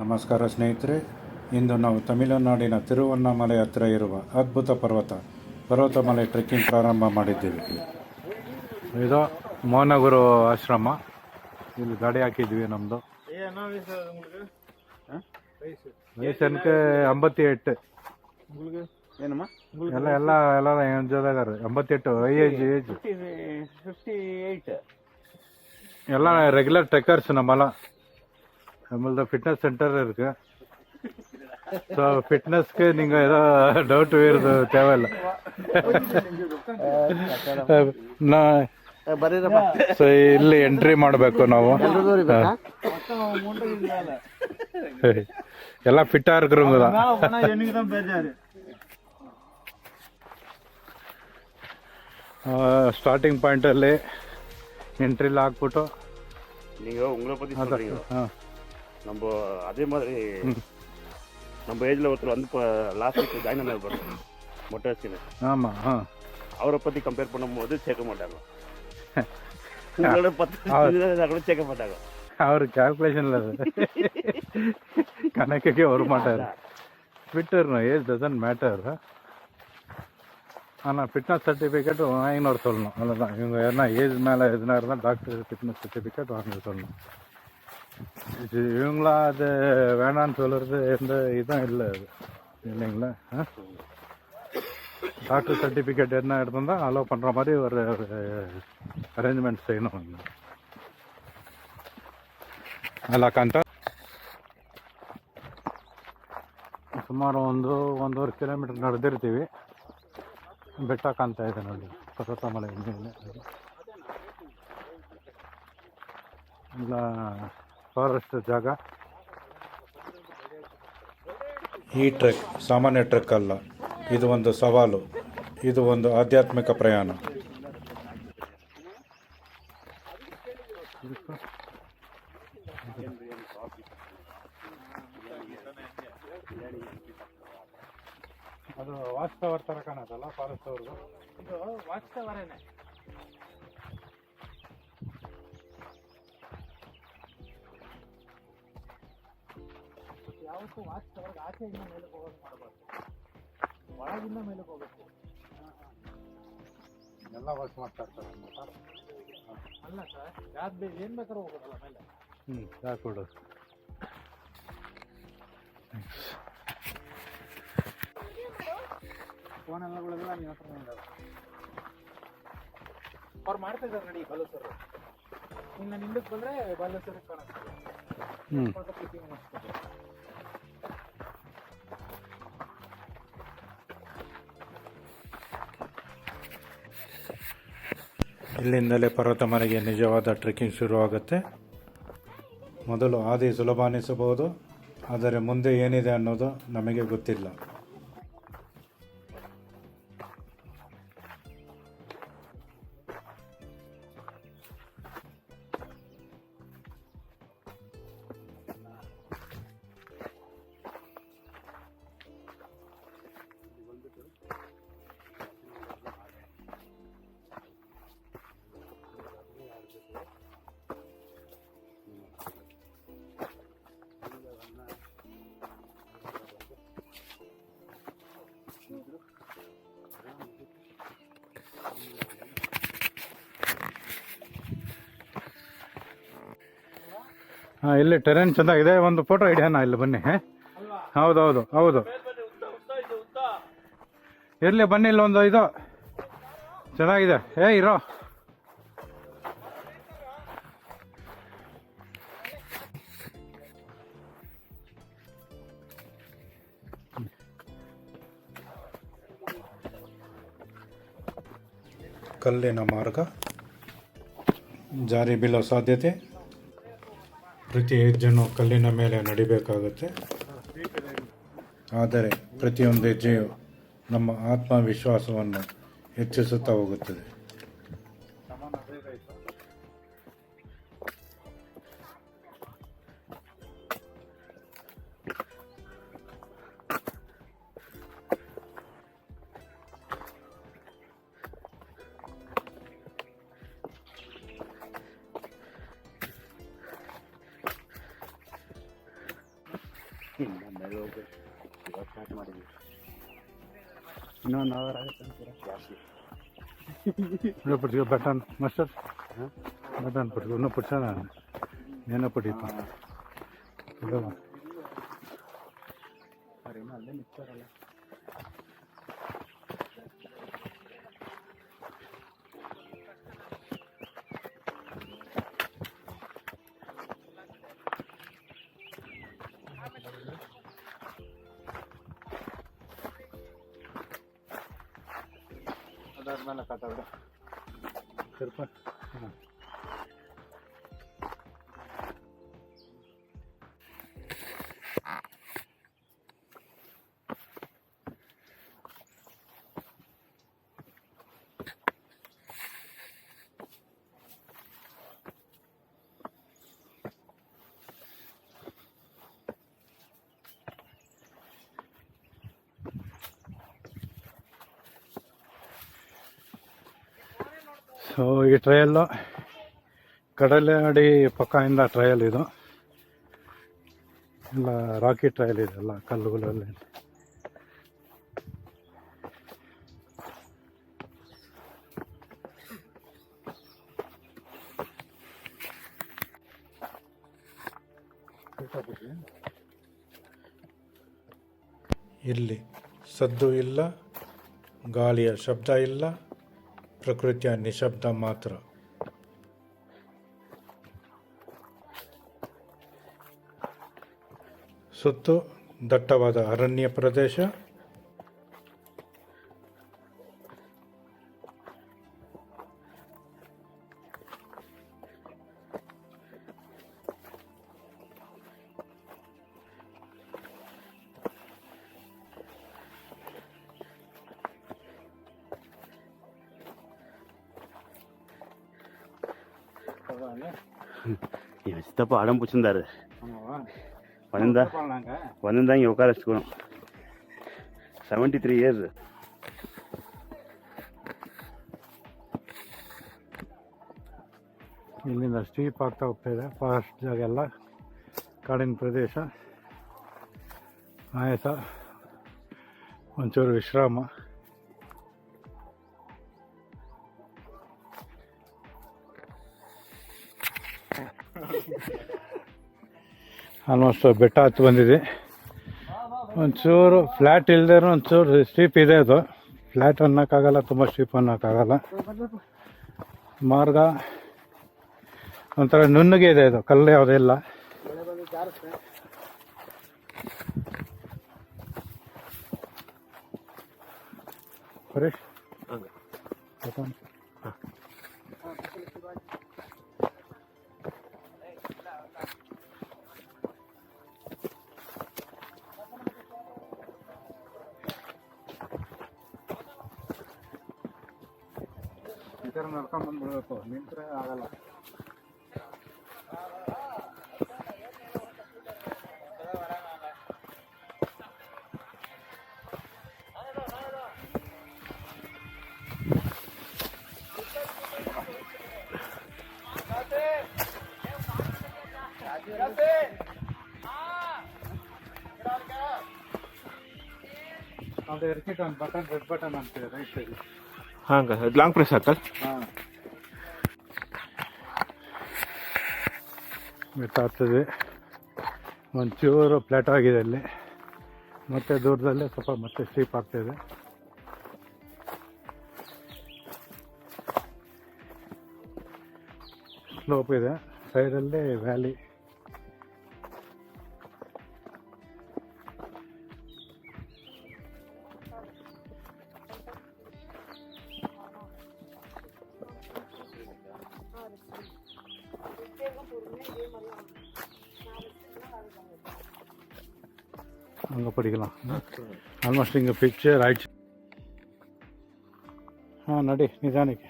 ನಮಸ್ಕಾರ ಸ್ನೇಹಿತರೆ, ಇಂದು ನಾವು ತಮಿಳುನಾಡಿನ ತಿರುವಣ್ಣಾಮಲೈ ಹತ್ತಿರ ಇರುವ ಅದ್ಭುತ ಪರ್ವತಮಲೆ ಟ್ರೆಕ್ಕಿಂಗ್ ಪ್ರಾರಂಭ ಮಾಡಿದ್ದೀವಿ. ಇದು ಮೌನಗುರು ಆಶ್ರಮ. ಇಲ್ಲಿ ಗಾಡಿ ಹಾಕಿದ್ವಿ. ನಮ್ಮದು ವಯಸ್ಸನ್ಕೆ 58 ಎಲ್ಲ ಎಂಜಾದಾಗ 58 ಏಜ್ 58 ಎಲ್ಲ ரெகுலர் ட்ரெக்கர்ஸ். நம்மளது ஃபிட்னஸ் சென்டர் இருக்கு. ஸோ ஃபிட்னஸ்க்கு நீங்கள் ஏதோ டவுட் வேறு தேவையில்லை. ಸೊ ಇಲ್ಲಿ ಎಂಟ್ರಿ ಮಾಡಬೇಕು ನಾವು. ಎಲ್ಲ ಫಿಟ್ಟா இருக்கிறவங்க தான். ஸ்டார்டிங் பாயிண்டಲ್ಲಿ ಎಂಟ್ರಿಲಿ ಹಾಕ್ಬಿಟ್ಟು நீங்கள் உங்களை பற்றி சொல்கிறீங்க. நம்ம அதே மாதிரி நம்ம ஏஜில் ஒருத்தர் வந்து இப்போ லாஸ்ட் வீக் ஜாயின் பண்ணார் பாருங்க, மொட்டை வச்சுன்னு. ஆமாம். அவரை பற்றி கம்பேர் பண்ணும்போது சேர்க்க மாட்டாங்க. உங்களோட 10 கூட சேர்க்க மாட்டாங்க. அவர் கேல்குலேஷனில் கணக்குக்கே வர மாட்டார். ஃபிட்டர்னு ஏஜ் டசன்ட் மேட்டர். ஆனால் ஃபிட்னஸ் சர்டிஃபிகேட் வாங்கினு சொல்லணும். அவ்வளோதான். இவங்க எதனா ஏஜ் மேலே எதுனா இருந்தால் டாக்டர் ஃபிட்னஸ் சர்டிஃபிகேட் வாங்க சொல்லணும். இவங்களா அது வேணான்னு சொல்கிறது எந்த இதுவும் இல்லை. அது இல்லைங்களா? டாக்டர் சர்டிஃபிகேட் என்ன இருந்தால் அலோவ் பண்ணுற மாதிரி ஒரு ಅರೇಂಜ್ಮೆಂಟ್ செய்யணும். ಅಲ್ಲಕ್ಕಂತ ಸುಮಾರು ಒಂದೂವರೆ ಕಿಲೋಮೀಟರ್ ನಡೆದಿರ್ತೀವಿ. ಬೆಟ್ಟ ಕಾಣ್ತಾ ಇದೆ ನೋಡಿ, ಪರ್ವತಮಲೆ ಮೇಲೆ. ಎಲ್ಲ ಫಾರೆಸ್ಟ್ ಜಾಗ. ಈ ಟ್ರೆಕ್ ಸಾಮಾನ್ಯ ಟ್ರೆಕ್ ಅಲ್ಲ, ಇದು ಒಂದು ಸವಾಲು, ಇದು ಒಂದು ಆಧ್ಯಾತ್ಮಿಕ ಪ್ರಯಾಣ. ಅದು ವಾಚ್ ಟವರ್ ಥರ ಕಾಣತ್ತಲ್ಲ, ಫಾರೆಸ್ಟ್ ಅವ್ರದ್ದು. ಇದು ವಾಚ್ ಟವರೇನೆ. ಯಾವತ್ತೂ ವಾಚ್ ಟವರ್ಗೆ ಆಚೆಯಿಂದ ಮೇಲೆ ಹೋಗೋದು ಮಾಡಬಾರ್ದು, ಒಳಗಿಂದ ಮೇಲೆ ಹೋಗಬೇಕು. ಎಲ್ಲ ವಾಚ್ ಮಾಡ್ತಾ ಇರ್ತಾರೆ ಅಲ್ಲ ಸರ್. ಯಾವ್ದು ಏನು ಬೇಕಾದ್ರೂ ಹೋಗೋದಲ್ಲ ಮೇಲೆ. ಯಾಕೆ ಕೊಡೋದು. ಫೋನೆಲ್ಲ ಉಳಿದಿಲ್ಲ. ನೀವು ಹತ್ರ ಅವ್ರು ಮಾಡ್ತಾ ಇದ್ದಾರೆ ನೋಡಿ ಬಾಲೇಶ್ವರ. ಇನ್ನು ನಿಂದಕ್ಕೆ ಬಂದರೆ ಬಾಲೇಶ್ವರ ಕಾಣುತ್ತೆ. ಇಲ್ಲಿಂದಲೇ ಪರ್ವತಮಲೆಗೆ ನಿಜವಾದ ಟ್ರೆಕ್ಕಿಂಗ್ ಶುರುವಾಗುತ್ತೆ. ಮೊದಲು ಹಾದಿ ಸುಲಭ ಅನಿಸಬಹುದು, ಆದರೆ ಮುಂದೆ ಏನಿದೆ ಅನ್ನೋದು ನಮಗೆ ಗೊತ್ತಿಲ್ಲ. ಹಾಂ, ಇಲ್ಲಿ ಟೆರೇನ್ ಚೆನ್ನಾಗಿದೆ. ಒಂದು ಫೋಟೋ ಹಿಡಿಯೋಣ, ಇಲ್ಲಿ ಬನ್ನಿ. ಹೌದು ಇರಲಿ, ಬನ್ನಿ. ಇಲ್ಲಿ ಒಂದು ಇದು ಚೆನ್ನಾಗಿದೆ. ಇರೋ ಕಲ್ಲಿನ ಮಾರ್ಗ, ಜಾರಿ ಬೀಳೋ ಸಾಧ್ಯತೆ. ಪ್ರತಿ ಹೆಜ್ಜೆನೂ ಕಲ್ಲಿನ ಮೇಲೆ ನಡಿಬೇಕಾಗುತ್ತೆ. ಆದರೆ ಪ್ರತಿಯೊಂದು ಹೆಜ್ಜೆಯು ನಮ್ಮ ಆತ್ಮವಿಶ್ವಾಸವನ್ನು ಹೆಚ್ಚಿಸುತ್ತಾ ಹೋಗುತ್ತದೆ. ಮೇಲೆ ಹೋಗ್ಬೇಕು. ಇವಾಗ ಸ್ಟಾರ್ಟ್ ಮಾಡಿದ್ವಿ, ಇನ್ನೊಂದು ಅವರ್ ಆಗುತ್ತೆ ಅಂತೀರ ಜಾಸ್ತಿ. ಪುಟ್ಟಿ ಬಟನ್ ಮಾಸ್ಟರ್ ಬಟನ್ ಪುಟ್ಟಿ ಇನ್ನೂ ಪುಟ್ಟ ಏನೋ ಪುಟ್ಟಿಪ್ಪ ಅವ್ರೇನೋ ಅಲ್ಲೇ ನಿಂತಾರಲ್ಲ. ಅದಾದ್ಮೇಲೆ ಕಾತಾಡ ಸ್ವಲ್ಪ ಹಾಂ. ಸೊ ಈ ಟ್ರಯಲ್ಲು ಕಡಲಾಡಿ ಪಕ್ಕದಿಂದ ಟ್ರಯಲ್ ಇದು ಎಲ್ಲ ರಾಕಿ ಟ್ರಯಲ್ ಇದೆ, ಎಲ್ಲ ಕಲ್ಲುಗಳಲ್ಲಿ. ಇಲ್ಲಿ ಸದ್ದು ಇಲ್ಲ, ಗಾಳಿಯ ಶಬ್ದ ಇಲ್ಲ, ಪ್ರಕೃತಿಯ ನಿಶಬ್ದ ಮಾತ್ರ. ಸುತ್ತು ದಟ್ಟವಾದ ಅರಣ್ಯ ಪ್ರದೇಶ, சித்தப்பா அடம் பிடிச்சிருந்தாரு. வந்திருந்தா இங்கே உட்கார வச்சுக்கணும். 73 years. ಇಲ್ಲಿಂದ ಸ್ಟೀಪ್ ಆಗ್ತಾ ಹೋಗ್ತಾ ಇದೆ. ಫಾಸ್ಟ್ ಜಾಗ ಎಲ್ಲ ಕಾಡಿನ ಪ್ರದೇಶ, ಆಯಾಸ, ಒಂಚೂರು ವಿಶ್ರಾಮ. ಆಲ್ಮೋಸ್ಟ್ ಬೆಟ್ಟ ಹತ್ತು ಬಂದಿದೆ. ಒಂಚೂರು ಫ್ಲ್ಯಾಟ್ ಇಲ್ಲದೆ ಒಂಚೂರು ಸ್ಟೀಪ್ ಇದೆ. ಅದು ಫ್ಲ್ಯಾಟ್ ಅನ್ನೋಕ್ಕಾಗಲ್ಲ, ತುಂಬ ಸ್ಟೀಪ್ ಅನ್ನೋಕ್ಕಾಗಲ್ಲ. ಮಾರ್ಗ ಒಂಥರ ನುಣ್ಣಗೆ ಇದೆ, ಇದು ಕಲ್ಲು ಯಾವುದಿಲ್ಲ. ಹರೀಶ್ ಈ ಥರ ನಡ್ಕೊಂಡ್ಬಂದ್ಬಿಡ್ಬೇಕು, ನಿಂತರೆ ಆಗಲ್ಲ. ಅದು ಎರ್ಕಿಟ್ ಒಂದು ಬಟನ್, ರೆಡ್ ಬಟನ್ ಅಂತೀವಿ ರೈಟ್ ಸೈಡ್. ಹಾಂ, ಲಾಂಗ್ ಪ್ರೆಸ್ ಹಾಕಲ್. ಹಾಂ, ಗೊತ್ತಾಗ್ತದೆ. ಒಂಚೂರು ಫ್ಲಾಟ್ ಆಗಿದೆ ಅಲ್ಲಿ, ಮತ್ತೆ ದೂರದಲ್ಲೇ ಸ್ವಲ್ಪ ಮತ್ತೆ ಸ್ಟೀಪ್ ಆಗ್ತಾಯಿದೆ. ಸ್ಲೋಪ್ ಇದೆ, ಸೈಡಲ್ಲಿ ವ್ಯಾಲಿ. அங்கே படிக்கலாம். ஆல்மோஸ்ட் இங்கே பிக்சர் ஆயிடுச்சு. நடி நிதானிக்கு.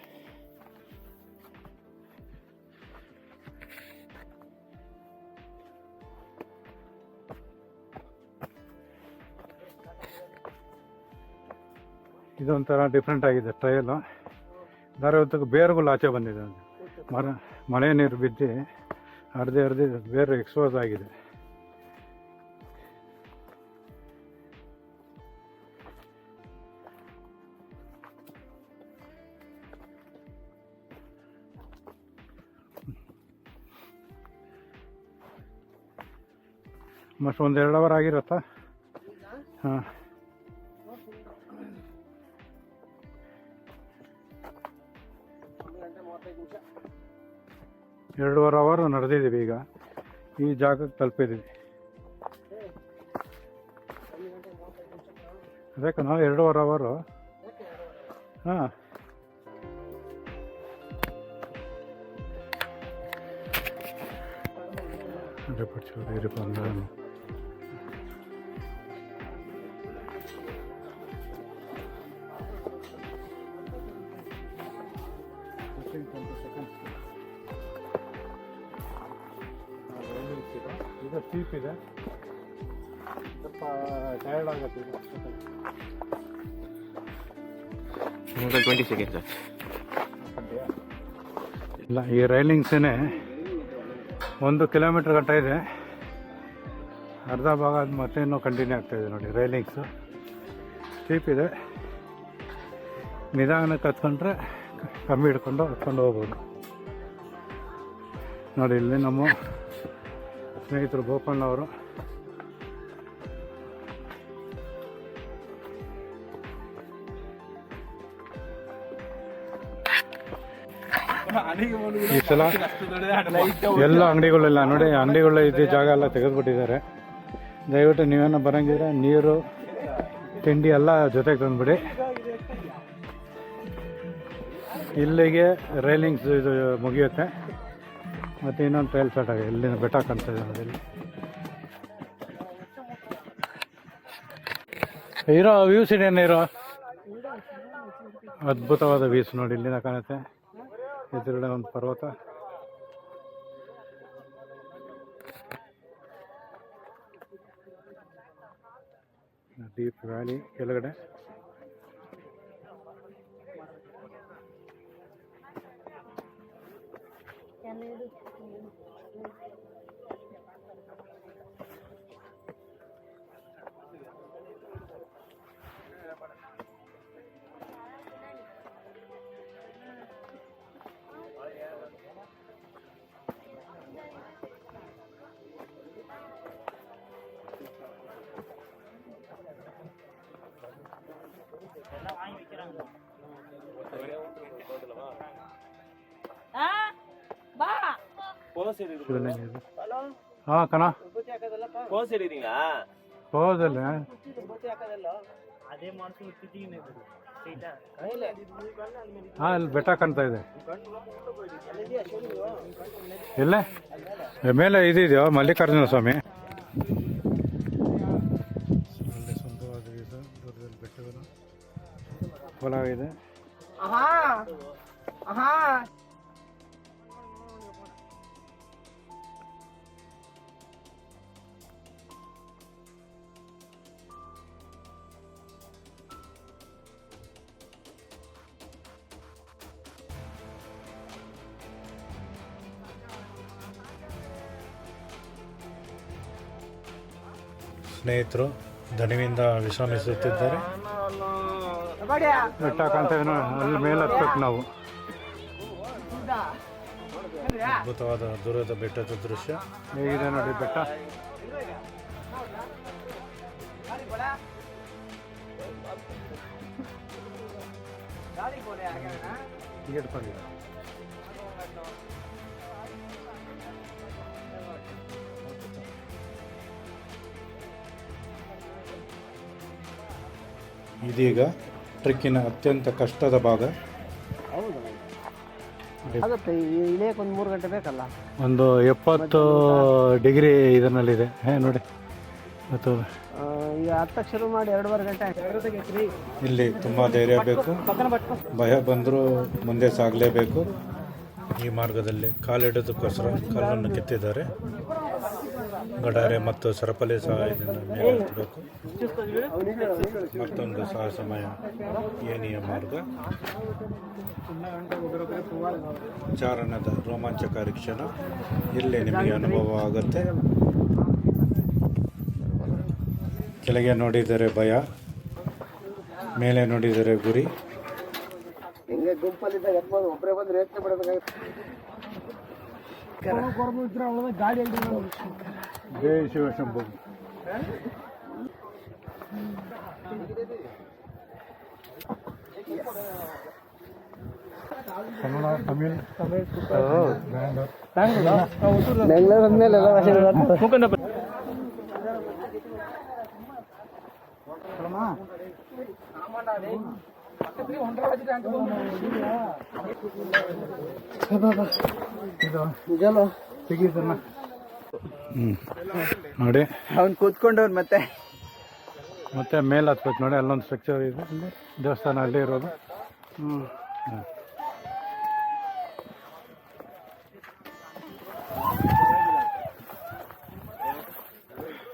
ಇದೊಂಥರ ಡಿಫ್ರೆಂಟ್ ಆಗಿದೆ ಟ್ರಯಲು. ದಾರಿ ಹೊತ್ತಿಗೆ ಬೇರುಗಳು ಆಚೆ ಬಂದಿದೆ. ಮಳೆ ನೀರು ಬಿದ್ದು ಅರ್ಧೆ ಬೇರು ಎಕ್ಸ್ಪೋಸ್ ಆಗಿದೆ. ಮಸ್ಟ್ ಒಂದು 2 ಅವರ್ ಆಗಿರತ್ತಾ? ಹಾಂ, 2.5 ಅವರ್ ನಡೆದಿದ್ದೀವಿ. ಈಗ ಈ ಜಾಗಕ್ಕೆ ತಲುಪಿದ್ದೀವಿ. ಅದಕ್ಕೆ ನಾವು 2.5 ಅವರು. ಹಾಂ, ಬಂದ ಇದು ಸ್ಟೀಪ್ ಇದೆ, ಸ್ವಲ್ಪ ಟಯರ್ಡ್ ಆಗುತ್ತೆ. 20 seconds. ಇಲ್ಲ, ಈ ರೈಲಿಂಗ್ಸೇ 1 ಕಿಲೋಮೀಟ್ರ್ ಗಂಟ ಇದೆ. ಅರ್ಧ ಭಾಗ ಅದು ಮತ್ತೆ ಇನ್ನೂ ಕಂಟಿನ್ಯೂ ಆಗ್ತಾಯಿದೆ ನೋಡಿ. ರೈಲಿಂಗ್ಸು ಸ್ಟೀಪ್ ಇದೆ. ನಿಧಾನಕ್ಕೆ ಹತ್ಕೊಂಡ್ರೆ ಕಮ್ಮಿ ಹಿಡ್ಕೊಂಡು ಹೋಗ್ಬೋದು. ನೋಡಿ, ಇಲ್ಲಿ ನಮ್ಮ ಸ್ನೇಹಿತರು ಗೋಪಣ್ಣವರು ಈ ಸಲ ಎಲ್ಲ ಅಂಗಡಿಗಳೆಲ್ಲ ನೋಡಿ, ಅಂಗಡಿಗಳ ಇದ್ದ ಜಾಗ ಎಲ್ಲ ತೆಗೆದುಬಿಟ್ಟಿದ್ದಾರೆ. ದಯವಿಟ್ಟು ನೀವೇನೋ ಬರೋಂಗಿದ್ರೆ ನೀರು ತಿಂಡಿ ಎಲ್ಲ ಜೊತೆಗೆ ತಂದುಬಿಡಿ. ಇಲ್ಲಿಗೆ ರೈಲಿಂಗ್ಸ್ ಇದು ಮುಗಿಯುತ್ತೆ. ಮತ್ತು ಇನ್ನೊಂದು ಟ್ರೈಲ್ ಸ್ಟಾರ್ಟ್ ಆಗಿದೆ. ಇಲ್ಲಿಂದ ಬೆಟ್ಟ ಕಾಣ್ತಾ ಇದೆ ನೋಡಿ. ಇಲ್ಲಿ ಇರೋ ವ್ಯೂಸ್ ಏನೇನು ಅದ್ಭುತವಾದ ವ್ಯೂಸ್ ನೋಡಿ. ಇಲ್ಲಿಂದ ಕಾಣುತ್ತೆ ಎದುರುಗಡೆ ಒಂದು ಪರ್ವತ. ಡೀಪ್ ವ್ಯಾಲಿ ಕೆಳಗಡೆ. ಹಾಂ ಕಣ ಹೋದಲ್ಲ. ಹಾಂ, ಇಲ್ಲಿ ಬೆಟ್ಟ ಕಾಣ್ತಾ ಇದೆ. ಇಲ್ಲೇ ಮೇಲೆ ಇದೆಯೋ ಮಲ್ಲಿಕಾರ್ಜುನ ಸ್ವಾಮಿ. ಒಳ್ಳೆ ಸುಂದರವಾದ ಇದು ದೂರದಲ್ಲಿ ಬೆಟ್ಟಗಳು ಹೊಲ ಇದೆ. ಸ್ನೇಹಿತರು ದಣಿವಿಂದ ವಿಶ್ರಮಿಸುತ್ತಿದ್ದಾರೆ. ಬೆಟ್ಟ ಕಾಣ್ತಾ ಇದೆ ನೋಡಿ, ಅಲ್ಲಿ ಮೇಲೆ ಹತ್ಬೇಕು ನಾವು. ಅದ್ಭುತವಾದ ದೂರದ ಬೆಟ್ಟದ ದೃಶ್ಯ ಹೇಗಿದೆ ನೋಡಿ. ಬೆಟ್ಟ ಇದೀಗ ಟ್ರೆಕ್ಕಿನ ಅತ್ಯಂತ ಕಷ್ಟದ ಭಾಗ. ಒಂದು 3 ಗಂಟೆ ಬೇಕಲ್ಲ. ಒಂದು 70 ಡಿಗ್ರಿ ಇದರಲ್ಲಿದೆ ನೋಡಿ. ಮತ್ತು ಈಗ 10 ಶುರು ಮಾಡಿ 2.5 ಗಂಟೆ ಆಯ್ತು. ಇಲ್ಲಿ ತುಂಬ ಧೈರ್ಯ ಬೇಕು. ಭಯ ಬಂದರೂ ಮುಂದೆ ಸಾಗಲೇಬೇಕು. ಈ ಮಾರ್ಗದಲ್ಲಿ ಕಾಲಿಡೋದಕ್ಕೋಸ್ಕರ ಕಲ್ಲನ್ನು ಕೆತ್ತಿದ್ದಾರೆ. ಗಡಾರೆ ಮತ್ತು ಸರಪಳಿ ಸಹಾಯದಿಂದ ಮೇಲೆ ಹತ್ತಬೇಕು. ಮತ್ತೊಂದು ಸಾಹಸಮಯ ಏಣಿಯ ಮಾರ್ಗ. ಚಾರಣದ ರೋಮಾಂಚಕಾರಿ ಕ್ಷಣ ಇಲ್ಲಿ ನಿಮಗೆ ಅನುಭವ ಆಗುತ್ತೆ. ಕೆಳಗೆ ನೋಡಿದರೆ ಭಯ, ಮೇಲೆ ನೋಡಿದರೆ ಗುರಿ. ಒಬ್ಬರೇ ಬಂದ್ರೆ ಯೋಚನೆ ಮಾಡಬೇಕಾಗುತ್ತೆ. ಜೈ ಶಿವಶಂಭು. ಕನ್ನಡ ತಮಿಳ್ ಬೆಂಗಳೂರು ಅಂದ್ಮೇಲೆ ಎಲ್ಲ ಭಾಷೆ ನೋಡಿ ಅವ್ನು ಕೂತ್ಕೊಂಡವ್ನು ಮತ್ತೆ ಮತ್ತೆ ಮೇಲೆ ಹತ್ಬೇಕು ನೋಡಿ, ಅಲ್ಲೊಂದು ಸ್ಟ್ರಕ್ಚರ್ ಇದೆ, ಅಲ್ಲಿ ದೇವಸ್ಥಾನ ಅಲ್ಲೇ ಇರೋದು.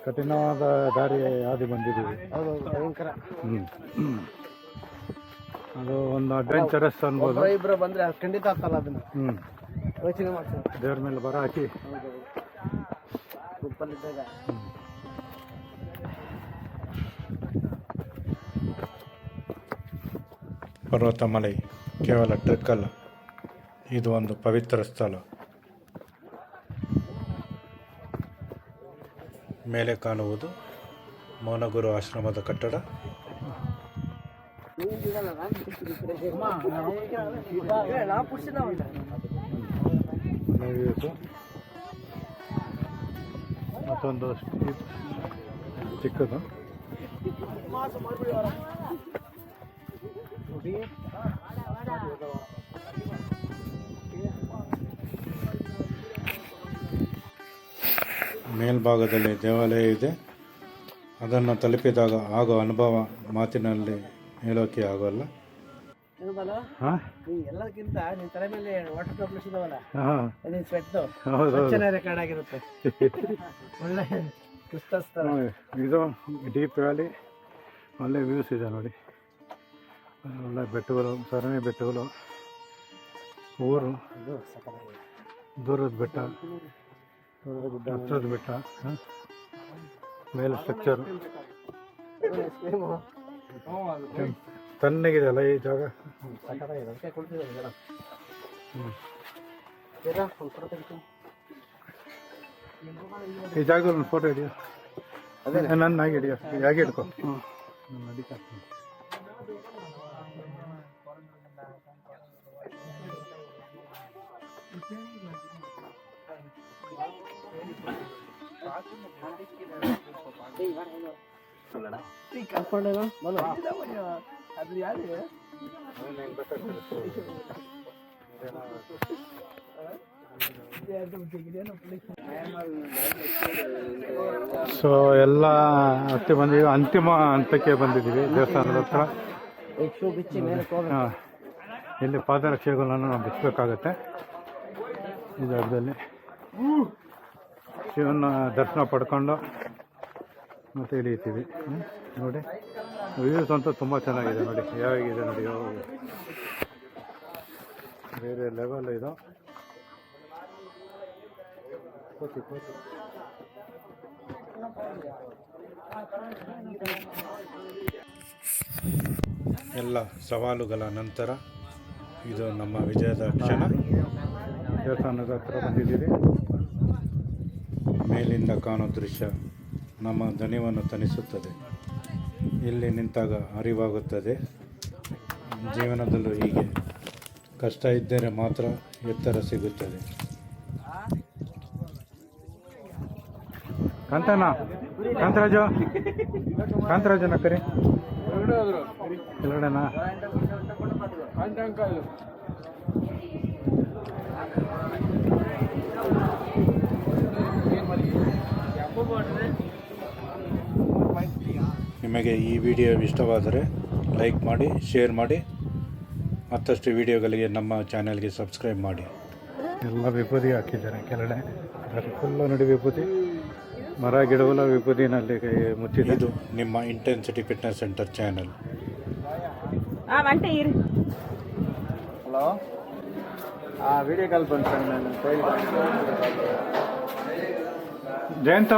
ಕಠಿಣವಾದ ದಾರಿ ಹಾದಿ ಬಂದಿದ್ದೀವಿ. ಭಯಂಕರ. ಅದು ಒಂದು ಅಡ್ವೆಂಚರಸ್ ಅನ್ಬೋದು. ಇಬ್ರು ಬಂದ್ರೆ ಅದು ಖಂಡಿತ ಆಗ್ತಲ್ಲ ಅದನ್ನ ಯೋಚನೆ ಮಾಡ್ತಾರೆ. ದೇವ್ರ ಮೇಲೆ ಬರ ಹಾಕಿ ಗುಂಪಲ್ಲಿದ್ದಾಗ ಪರ್ವತಮಲೈ ಕೇವಲ ಟ್ರೆಕ್ ಅಲ್ಲ, ಇದು ಒಂದು ಪವಿತ್ರ ಸ್ಥಳ. ಮೇಲೆ ಕಾಣುವುದು ಮೌನಗುರು ಆಶ್ರಮದ ಕಟ್ಟಡ. ಮತ್ತೊಂದು ಚಿಕ್ಕದು. ಮೇಲ್ಭಾಗದಲ್ಲಿ ದೇವಾಲಯ ಇದೆ. ಅದನ್ನು ತಲುಪಿದಾಗ ಆಗೋ ಅನುಭವ ಮಾತಿನಲ್ಲಿ ಹೇಳೋಕೆ ಆಗೋಲ್ಲ. ಎಲ್ಲಕ್ಕಿಂತ ನಿನ್ ತಲೆ ಮೇಲೆ ವಾಟರ್ ಡ್ರಾಪ್ಲೆಟ್ಸ್ ಇದಾವಲ್ಲ, ಹಾಂ ನಿನ್ ಸ್ವೆಟ್ ಹೌದು, ರೆಕಾರ್ಡ್ ಆಗಿರುತ್ತೆ. ಒಳ್ಳೆ ಕ್ರಿಸ್ತಸ್ ತರ. ಇದು ಡೀಪ್ ವ್ಯಾಲಿ, ಒಳ್ಳೆ ವ್ಯೂಸ್ ಇದೆ ನೋಡಿ. ಒಳ್ಳೆ ಬೆಟ್ಟಗಳು, ಸರಣಿ ಬೆಟ್ಟಗಳು, ಊರು, ದೂರದ ಬೆಟ್ಟ, ಹತ್ತಿರದ ಬೆಟ್ಟ, ಮೇಲೆ ಸ್ಟ್ರಕ್ಚರ್ ತಣ್ಣಗಿದೆ ಅಲ್ಲ ಈ ಜಾಗ. ಈ ಜಾಗದಲ್ಲಿ ಒಂದು ಫೋಟೋ ಹಿಡಿಯೋ, ನನ್ನ ಹಾಗೆ ಹಿಡಿಯೋ, ಹೇಗೆ ಹಿಡ್ಕೊ. ಸೊ ಎಲ್ಲ ಹತ್ತಿ ಬಂದಿದ್ದೀವಿ, ಅಂತಿಮ ಹಂತಕ್ಕೆ ಬಂದಿದ್ದೀವಿ ದೇವಸ್ಥಾನದ ಹತ್ರ. ಹಾಂ, ಇಲ್ಲಿ ಪಾದರಕ್ಷೆಗಳನ್ನು ನಾವು ಬಿಚ್ಚಬೇಕಾಗತ್ತೆ. ಈ ಜಾಗದಲ್ಲಿ ಶಿವನ ದರ್ಶನ ಪಡ್ಕೊಂಡು ಮತ್ತೆ ಇಳಿತೀವಿ. ನೋಡಿ ವ್ಯೂಸ್ ಅಂತೂ ತುಂಬ ಚೆನ್ನಾಗಿದೆ ನೋಡಿ, ಯಾವಾಗಿದೆ ನೋಡಿ, ಬೇರೆ ಲೆವೆಲ್ ಇದು. ಎಲ್ಲ ಸವಾಲುಗಳ ನಂತರ ಇದು ನಮ್ಮ ವಿಜಯದ ಕ್ಷಣ. ದೇವಸ್ಥಾನದ ಹತ್ರ ಬಂದಿದ್ದೀವಿ. ಮೇಲಿಂದ ಕಾಣೋ ದೃಶ್ಯ ನಮ್ಮ ದಣಿವನ್ನು ತಣಿಸುತ್ತದೆ. ಇಲ್ಲಿ ನಿಂತಾಗ ಅರಿವಾಗುತ್ತದೆ, ಜೀವನದಲ್ಲೂ ಹೀಗೆ ಕಷ್ಟ ಇದ್ದರೆ ಮಾತ್ರ ಎತ್ತರ ಸಿಗುತ್ತದೆ. ಕಾಂತರಾಜನ ಕರಿ ಎಲ್ಲಡನಾ ನಿಮಗೆ ಈ ವಿಡಿಯೋ ಇಷ್ಟವಾದರೆ ಲೈಕ್ ಮಾಡಿ, ಶೇರ್ ಮಾಡಿ, ಮತ್ತಷ್ಟು ವಿಡಿಯೋಗಳಿಗೆ ನಮ್ಮ ಚಾನೆಲ್ಗೆ ಸಬ್ಸ್ಕ್ರೈಬ್ ಮಾಡಿ. ಎಲ್ಲ ವಿಭೂತಿ ಹಾಕಿದ್ದಾರೆ ಕೆಳಗಡೆ, ಫುಲ್ಲು ನೋಡಿ ವಿಭೂತಿ, ಮರ ಗಿಡಗಳ ವಿಭೂತಿನಲ್ಲಿ ಮುಚ್ಚಿದೆ. ಇದು ನಿಮ್ಮ intensity fitness centre channel. Hello, video call ಬಂತು ನಾನು ಜಯಂತ.